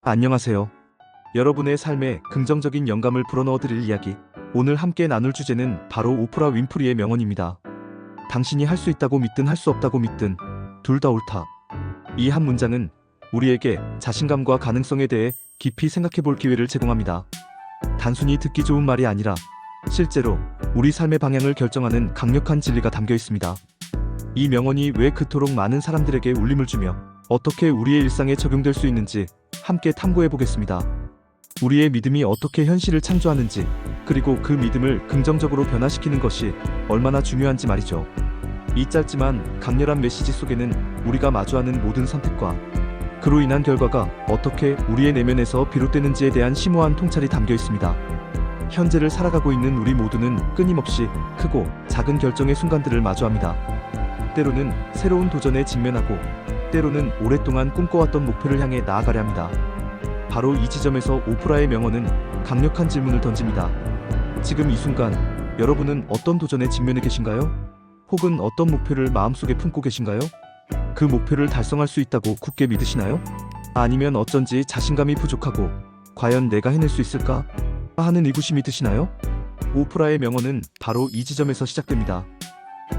안녕하세요. 여러분의 삶에 긍정적인 영감을 불어넣어 드릴 이야기. 오늘 함께 나눌 주제는 바로 오프라 윈프리의 명언입니다. 당신이 할 수 있다고 믿든 할 수 없다고 믿든 둘 다 옳다. 이 한 문장은 우리에게 자신감과 가능성에 대해 깊이 생각해 볼 기회를 제공합니다. 단순히 듣기 좋은 말이 아니라 실제로 우리 삶의 방향을 결정하는 강력한 진리가 담겨 있습니다. 이 명언이 왜 그토록 많은 사람들에게 울림을 주며 어떻게 우리의 일상에 적용될 수 있는지 함께 탐구해 보겠습니다. 우리의 믿음이 어떻게 현실을 창조하는지, 그리고 그 믿음을 긍정적으로 변화시키는 것이 얼마나 중요한지 말이죠. 이 짧지만 강렬한 메시지 속에는 우리가 마주하는 모든 선택과 그로 인한 결과가 어떻게 우리의 내면에서 비롯되는지에 대한 심오한 통찰이 담겨 있습니다. 현재를 살아가고 있는 우리 모두는 끊임없이 크고 작은 결정의 순간들을 마주합니다. 때로는 새로운 도전에 직면하고, 때로는 오랫동안 꿈꿔왔던 목표를 향해 나아가려 합니다. 바로 이 지점에서 오프라의 명언은 강력한 질문을 던집니다. 지금 이 순간 여러분은 어떤 도전에 직면해 계신가요? 혹은 어떤 목표를 마음속에 품고 계신가요? 그 목표를 달성할 수 있다고 굳게 믿으시나요? 아니면 어쩐지 자신감이 부족하고 과연 내가 해낼 수 있을까? 하는 의구심이 드시나요? 오프라의 명언은 바로 이 지점에서 시작됩니다.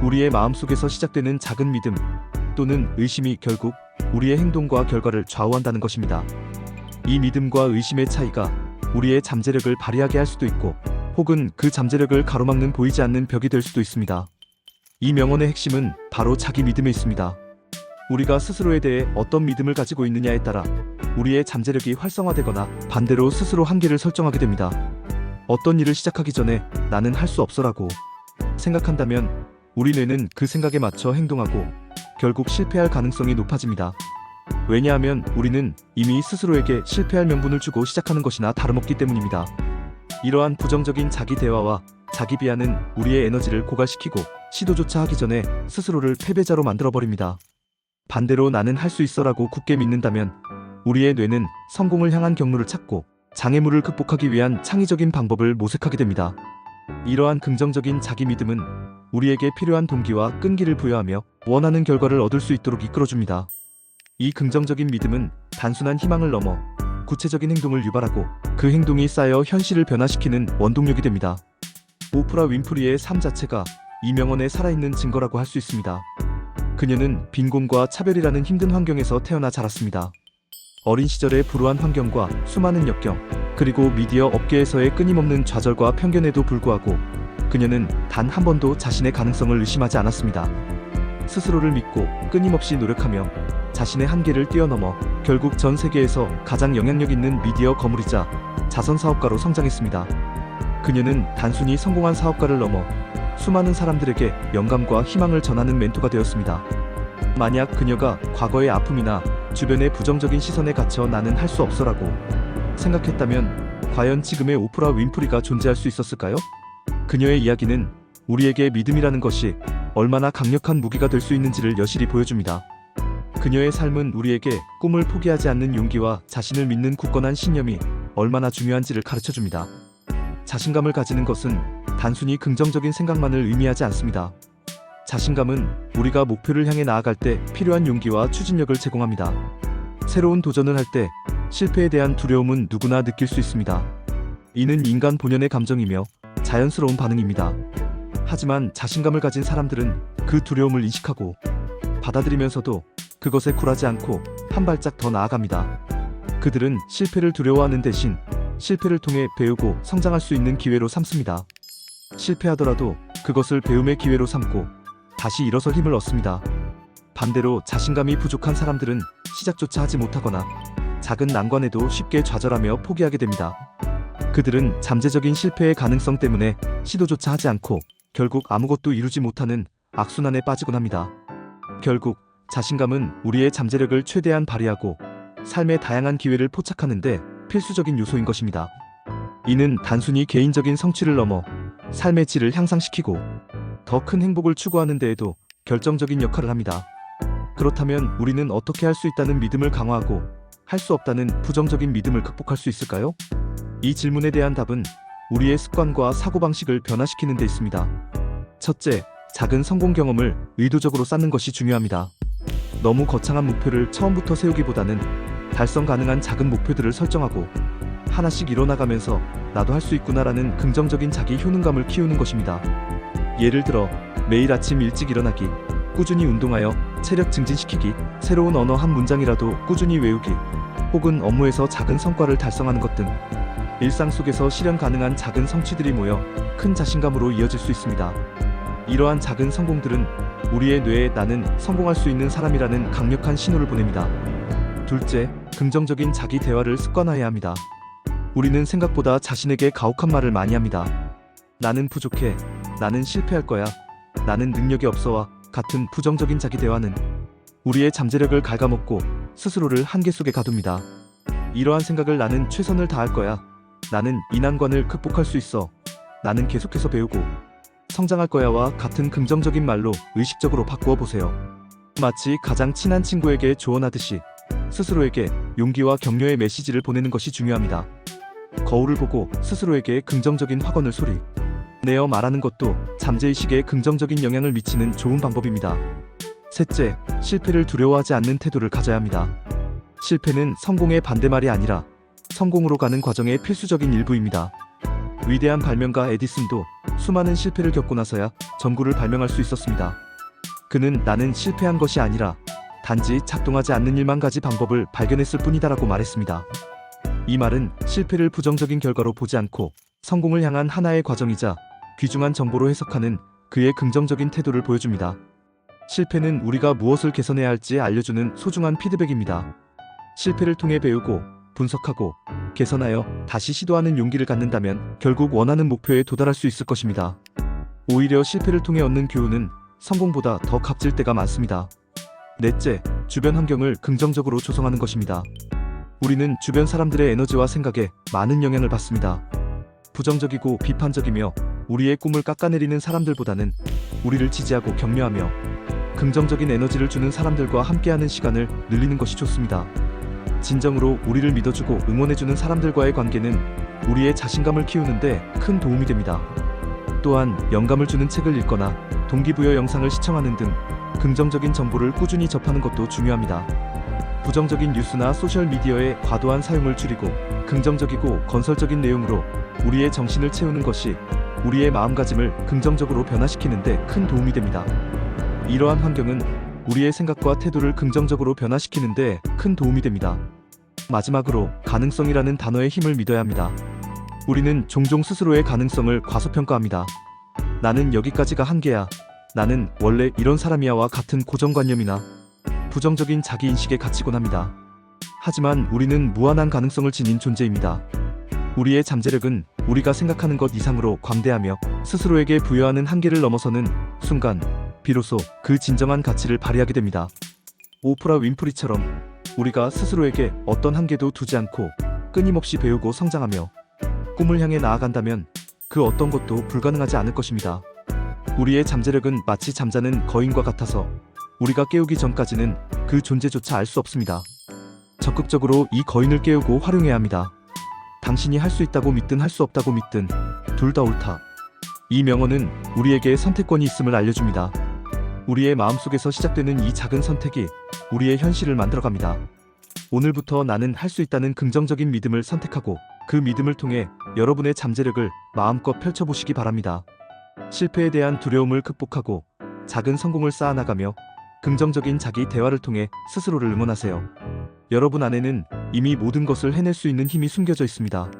우리의 마음속에서 시작되는 작은 믿음 또는 의심이 결국 우리의 행동과 결과를 좌우한다는 것입니다. 이 믿음과 의심의 차이가 우리의 잠재력을 발휘하게 할 수도 있고, 혹은 그 잠재력을 가로막는 보이지 않는 벽이 될 수도 있습니다. 이 명언의 핵심은 바로 자기 믿음에 있습니다. 우리가 스스로에 대해 어떤 믿음을 가지고 있느냐에 따라 우리의 잠재력이 활성화되거나 반대로 스스로 한계를 설정하게 됩니다. 어떤 일을 시작하기 전에 나는 할 수 없어라고 생각한다면 우리 뇌는 그 생각에 맞춰 행동하고 결국 실패할 가능성이 높아집니다. 왜냐하면 우리는 이미 스스로에게 실패할 명분을 주고 시작하는 것이나 다름없기 때문입니다. 이러한 부정적인 자기 대화와 자기 비하는 우리의 에너지를 고갈시키고 시도조차 하기 전에 스스로를 패배자로 만들어버립니다. 반대로 나는 할 수 있어라고 굳게 믿는다면 우리의 뇌는 성공을 향한 경로를 찾고 장애물을 극복하기 위한 창의적인 방법을 모색하게 됩니다. 이러한 긍정적인 자기 믿음은 우리에게 필요한 동기와 끈기를 부여하며 원하는 결과를 얻을 수 있도록 이끌어줍니다. 이 긍정적인 믿음은 단순한 희망을 넘어 구체적인 행동을 유발하고 그 행동이 쌓여 현실을 변화시키는 원동력이 됩니다. 오프라 윈프리의 삶 자체가 이 명언의 살아있는 증거라고 할 수 있습니다. 그녀는 빈곤과 차별이라는 힘든 환경에서 태어나 자랐습니다. 어린 시절의 불우한 환경과 수많은 역경, 그리고 미디어 업계에서의 끊임없는 좌절과 편견에도 불구하고 그녀는 단 한 번도 자신의 가능성을 의심하지 않았습니다. 스스로를 믿고 끊임없이 노력하며 자신의 한계를 뛰어넘어 결국 전 세계에서 가장 영향력 있는 미디어 거물이자 자선 사업가로 성장했습니다. 그녀는 단순히 성공한 사업가를 넘어 수많은 사람들에게 영감과 희망을 전하는 멘토가 되었습니다. 만약 그녀가 과거의 아픔이나 주변의 부정적인 시선에 갇혀 나는 할 수 없어라고 생각했다면 과연 지금의 오프라 윈프리가 존재할 수 있었을까요? 그녀의 이야기는 우리에게 믿음이라는 것이 얼마나 강력한 무기가 될 수 있는지를 여실히 보여줍니다. 그녀의 삶은 우리에게 꿈을 포기하지 않는 용기와 자신을 믿는 굳건한 신념이 얼마나 중요한지를 가르쳐줍니다. 자신감을 가지는 것은 단순히 긍정적인 생각만을 의미하지 않습니다. 자신감은 우리가 목표를 향해 나아갈 때 필요한 용기와 추진력을 제공합니다. 새로운 도전을 할 때 실패에 대한 두려움은 누구나 느낄 수 있습니다. 이는 인간 본연의 감정이며 자연스러운 반응입니다. 하지만 자신감을 가진 사람들은 그 두려움을 인식하고 받아들이면서도 그것에 굴하지 않고 한 발짝 더 나아갑니다. 그들은 실패를 두려워하는 대신 실패를 통해 배우고 성장할 수 있는 기회로 삼습니다. 실패하더라도 그것을 배움의 기회로 삼고 다시 일어설 힘을 얻습니다. 반대로 자신감이 부족한 사람들은 시작조차 하지 못하거나 작은 난관에도 쉽게 좌절하며 포기하게 됩니다. 그들은 잠재적인 실패의 가능성 때문에 시도조차 하지 않고 결국 아무것도 이루지 못하는 악순환에 빠지곤 합니다. 결국 자신감은 우리의 잠재력을 최대한 발휘하고 삶의 다양한 기회를 포착하는데 필수적인 요소인 것입니다. 이는 단순히 개인적인 성취를 넘어 삶의 질을 향상시키고 더 큰 행복을 추구하는 데에도 결정적인 역할을 합니다. 그렇다면 우리는 어떻게 할 수 있다는 믿음을 강화하고 할 수 없다는 부정적인 믿음을 극복할 수 있을까요? 이 질문에 대한 답은 우리의 습관과 사고방식을 변화시키는 데 있습니다. 첫째, 작은 성공 경험을 의도적으로 쌓는 것이 중요합니다. 너무 거창한 목표를 처음부터 세우기보다는 달성 가능한 작은 목표들을 설정하고 하나씩 이뤄나가면서 나도 할 수 있구나라는 긍정적인 자기 효능감을 키우는 것입니다. 예를 들어 매일 아침 일찍 일어나기, 꾸준히 운동하여 체력 증진시키기, 새로운 언어 한 문장이라도 꾸준히 외우기, 혹은 업무에서 작은 성과를 달성하는 것 등 일상 속에서 실현 가능한 작은 성취들이 모여 큰 자신감으로 이어질 수 있습니다. 이러한 작은 성공들은 우리의 뇌에 나는 성공할 수 있는 사람이라는 강력한 신호를 보냅니다. 둘째, 긍정적인 자기 대화를 습관화해야 합니다. 우리는 생각보다 자신에게 가혹한 말을 많이 합니다. 나는 부족해, 나는 실패할 거야, 나는 능력이 없어와 같은 부정적인 자기 대화는 우리의 잠재력을 갉아먹고 스스로를 한계 속에 가둡니다. 이러한 생각을 나는 최선을 다할 거야, 나는 이 난관을 극복할 수 있어, 나는 계속해서 배우고 성장할 거야와 같은 긍정적인 말로 의식적으로 바꾸어 보세요. 마치 가장 친한 친구에게 조언하듯이 스스로에게 용기와 격려의 메시지를 보내는 것이 중요합니다. 거울을 보고 스스로에게 긍정적인 확언을 소리 내어 말하는 것도 잠재의식에 긍정적인 영향을 미치는 좋은 방법입니다. 셋째, 실패를 두려워하지 않는 태도를 가져야 합니다. 실패는 성공의 반대말이 아니라 성공으로 가는 과정의 필수적인 일부입니다. 위대한 발명가 에디슨도 수많은 실패를 겪고 나서야 전구를 발명할 수 있었습니다. 그는 나는 실패한 것이 아니라 단지 작동하지 않는 1만 가지 방법을 발견했을 뿐이다라고 말했습니다. 이 말은 실패를 부정적인 결과로 보지 않고 성공을 향한 하나의 과정이자 귀중한 정보로 해석하는 그의 긍정적인 태도를 보여줍니다. 실패는 우리가 무엇을 개선해야 할지 알려주는 소중한 피드백입니다. 실패를 통해 배우고 분석하고 개선하여 다시 시도하는 용기를 갖는다면 결국 원하는 목표에 도달할 수 있을 것입니다. 오히려 실패를 통해 얻는 교훈은 성공보다 더 값질 때가 많습니다. 넷째, 주변 환경을 긍정적으로 조성하는 것입니다. 우리는 주변 사람들의 에너지와 생각에 많은 영향을 받습니다. 부정적이고 비판적이며 우리의 꿈을 깎아내리는 사람들보다는 우리를 지지하고 격려하며 긍정적인 에너지를 주는 사람들과 함께하는 시간을 늘리는 것이 좋습니다. 진정으로 우리를 믿어주고 응원해주는 사람들과의 관계는 우리의 자신감을 키우는데 큰 도움이 됩니다. 또한 영감을 주는 책을 읽거나 동기부여 영상을 시청하는 등 긍정적인 정보를 꾸준히 접하는 것도 중요합니다. 부정적인 뉴스나 소셜미디어의 과도한 사용을 줄이고 긍정적이고 건설적인 내용으로 우리의 정신을 채우는 것이 우리의 마음가짐을 긍정적으로 변화시키는 데 큰 도움이 됩니다. 이러한 환경은 우리의 생각과 태도를 긍정적으로 변화시키는 데 큰 도움이 됩니다. 마지막으로 가능성이라는 단어의 힘을 믿어야 합니다. 우리는 종종 스스로의 가능성을 과소평가합니다. 나는 여기까지가 한계야, 나는 원래 이런 사람이야와 같은 고정관념이나 부정적인 자기인식에 갇히곤 합니다. 하지만 우리는 무한한 가능성을 지닌 존재입니다. 우리의 잠재력은 우리가 생각하는 것 이상으로 광대하며 스스로에게 부여하는 한계를 넘어서는 순간 비로소 그 진정한 가치를 발휘하게 됩니다. 오프라 윈프리처럼 우리가 스스로에게 어떤 한계도 두지 않고 끊임없이 배우고 성장하며 꿈을 향해 나아간다면 그 어떤 것도 불가능하지 않을 것입니다. 우리의 잠재력은 마치 잠자는 거인과 같아서 우리가 깨우기 전까지는 그 존재조차 알 수 없습니다. 적극적으로 이 거인을 깨우고 활용해야 합니다. 당신이 할 수 있다고 믿든 할 수 없다고 믿든 둘 다 옳다. 이 명언은 우리에게 선택권이 있음을 알려줍니다. 우리의 마음속에서 시작되는 이 작은 선택이 우리의 현실을 만들어갑니다. 오늘부터 나는 할 수 있다는 긍정적인 믿음을 선택하고 그 믿음을 통해 여러분의 잠재력을 마음껏 펼쳐보시기 바랍니다. 실패에 대한 두려움을 극복하고 작은 성공을 쌓아나가며 긍정적인 자기 대화를 통해 스스로를 응원하세요. 여러분 안에는 이미 모든 것을 해낼 수 있는 힘이 숨겨져 있습니다.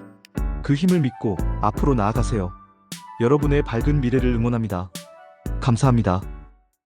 그 힘을 믿고 앞으로 나아가세요. 여러분의 밝은 미래를 응원합니다. 감사합니다.